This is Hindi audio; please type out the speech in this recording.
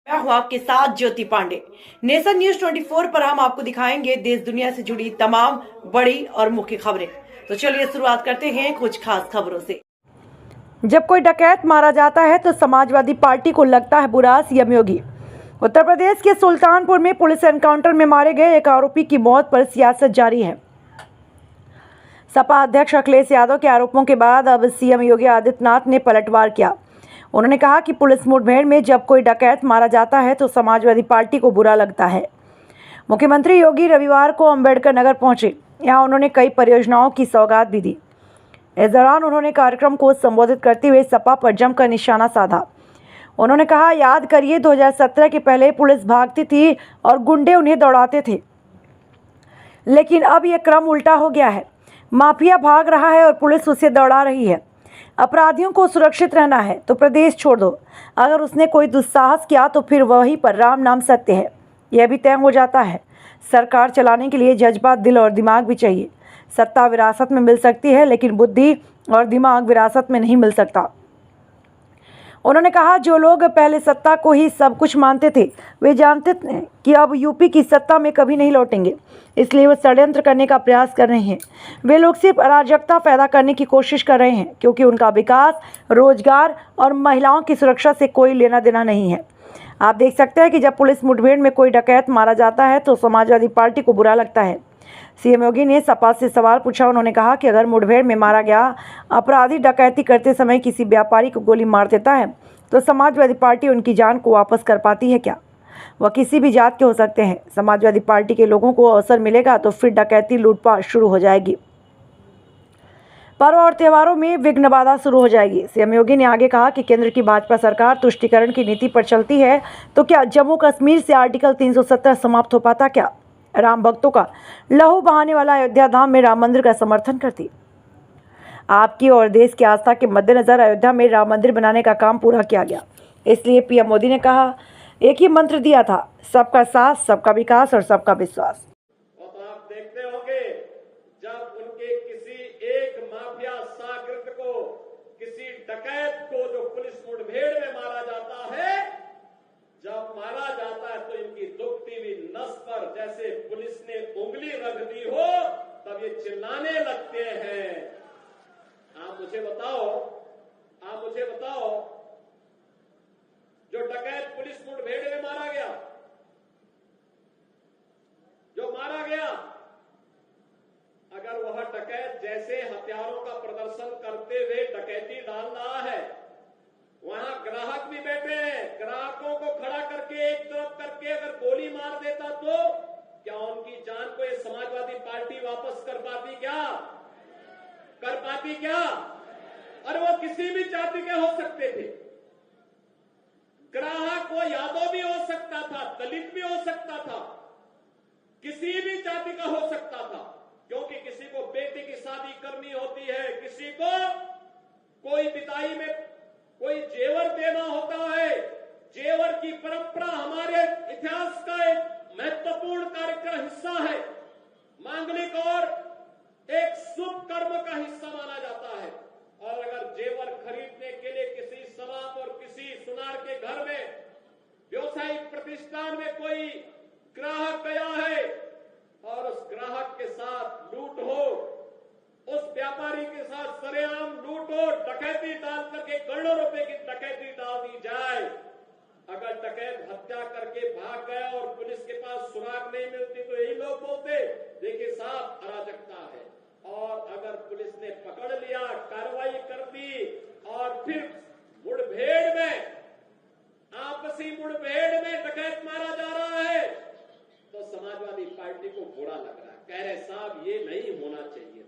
मैं हूं आपके साथ ज्योति पांडे। नेशन न्यूज 24 पर हम आपको दिखाएंगे देश दुनिया से जुड़ी तमाम बड़ी और मुख्य खबरें। तो चलिए शुरुआत करते हैं कुछ खास खबरों से। जब कोई डकैत मारा जाता है तो समाजवादी पार्टी को लगता है बुरा। सीएम योगी। उत्तर प्रदेश के सुल्तानपुर में पुलिस एनकाउंटर में मारे गए एक आरोपी की मौत पर सियासत जारी है। सपा अध्यक्ष अखिलेश यादव के आरोपों के बाद अब सीएम योगी आदित्यनाथ ने पलटवार किया। उन्होंने कहा कि पुलिस मुठभेड़ में जब कोई डकैत मारा जाता है तो समाजवादी पार्टी को बुरा लगता है। मुख्यमंत्री योगी रविवार को अंबेडकर नगर पहुंचे। यहां उन्होंने कई परियोजनाओं की सौगात भी दी। इस दौरान उन्होंने कार्यक्रम को संबोधित करते हुए सपा पर जमकर निशाना साधा। उन्होंने कहा, याद करिए 2017 के पहले पुलिस भागती थी और गुंडे उन्हें दौड़ाते थे, लेकिन अब यह क्रम उल्टा हो गया है। माफिया भाग रहा है और पुलिस उसे दौड़ा रही है। अपराधियों को सुरक्षित रहना है तो प्रदेश छोड़ दो। अगर उसने कोई दुस्साहस किया तो फिर वहीं पर राम नाम सत्य है, यह भी तय हो जाता है। सरकार चलाने के लिए जज्बा, दिल और दिमाग भी चाहिए। सत्ता विरासत में मिल सकती है, लेकिन बुद्धि और दिमाग विरासत में नहीं मिल सकता। उन्होंने कहा, जो लोग पहले सत्ता को ही सब कुछ मानते थे वे जानते थे कि अब यूपी की सत्ता में कभी नहीं लौटेंगे, इसलिए वो षड्यंत्र करने का प्रयास कर रहे हैं। वे लोग सिर्फ अराजकता पैदा करने की कोशिश कर रहे हैं, क्योंकि उनका विकास, रोजगार और महिलाओं की सुरक्षा से कोई लेना देना नहीं है। आप देख सकते हैं कि जब पुलिस मुठभेड़ में कोई डकैत मारा जाता है तो समाजवादी पार्टी को बुरा लगता है। सीएम योगी ने सपा से सवाल पूछा। उन्होंने कहा कि अगर मुठभेड़ में मारा गया अपराधी डकैती करते समय किसी व्यापारी को गोली मार देता है तो समाजवादी पार्टी उनकी जान को वापस कर पाती है क्या? वह किसी भी जात के हो सकते हैं। समाजवादी पार्टी के लोगों को अवसर मिलेगा तो फिर डकैती, लूटपाट शुरू हो जाएगी। पर्व और त्योहारों में विघ्न बाधा शुरू हो जाएगी। सीएम योगी ने आगे कहा कि केंद्र की भाजपा सरकार तुष्टीकरण की नीति पर चलती है, तो क्या जम्मू कश्मीर से आर्टिकल 370 समाप्त हो पाता क्या? राम भक्तों का लहू बहाने वाला अयोध्या धाम में राम मंदिर का समर्थन करती। आपकी और देश की आस्था के मद्देनजर अयोध्या में राम मंदिर बनाने का काम पूरा किया गया। इसलिए पीएम मोदी ने कहा, एक ही मंत्र दिया था, सबका साथ, सबका विकास और सबका विश्वास। और आप देखते होंगे जब उनके किसी एक माफिया साकृत को, किसी डकैत को जो पुलिस मुठभेड़ में मारा जाता है, जब मारा जाता है तो इनकी दुखती हुई नस पर जैसे पुलिस ने उंगली रख दी हो तब ये चिल्लाने लगते हैं। आप मुझे बताओ, जो डकैत पुलिस मुठभेड़ में मारा गया, अगर वह डकैत जैसे हथियारों का प्रदर्शन करते हुए डकैती डाल रहा है, वहां ग्राहक भी बैठे हैं, ग्राहकों को खड़ा करके एक तरफ करके अगर गोली मार देता तो क्या उनकी जान को ये समाजवादी पार्टी वापस कर पाती क्या? और वो किसी भी जाति के हो सकते थे। ग्राहक वो यादव भी हो सकता था, दलित भी हो सकता था, किसी भी जाति का हो सकता था, क्योंकि किसी को बेटी की शादी करनी होती है, किसी को कोई विदाई में कोई जेवर देना होता है। जेवर की परंपरा हमारे इतिहास का एक महत्वपूर्ण कार्यक्रम हिस्सा है, मांगलिक और एक शुभ कर्म का हिस्सा माना जाता है। और अगर जेवर खरीदने के लिए किसी समाज और किसी सुनार के घर में व्यवसायिक प्रतिष्ठान में कोई ग्राहक गया है और उस ग्राहक के साथ लूट हो, उस व्यापारी के साथ सरेआम लूट हो, डकैती डाल करके करोड़ों रुपए की डकैती डाल दी जाए, अगर डकैत हत्या करके भाग गया और पुलिस के पास सुराग नहीं मिलती तो यही लोग बोलते, देखिए साहब अराजकता है। और अगर पुलिस ने पकड़ लिया, कार्रवाई कर दी और फिर मुठभेड़ में, आपसी मुठभेड़ में डकैत मारा जा रहा है तो समाजवादी पार्टी को बुरा लग रहा है, कह रहे साहब ये नहीं होना चाहिए।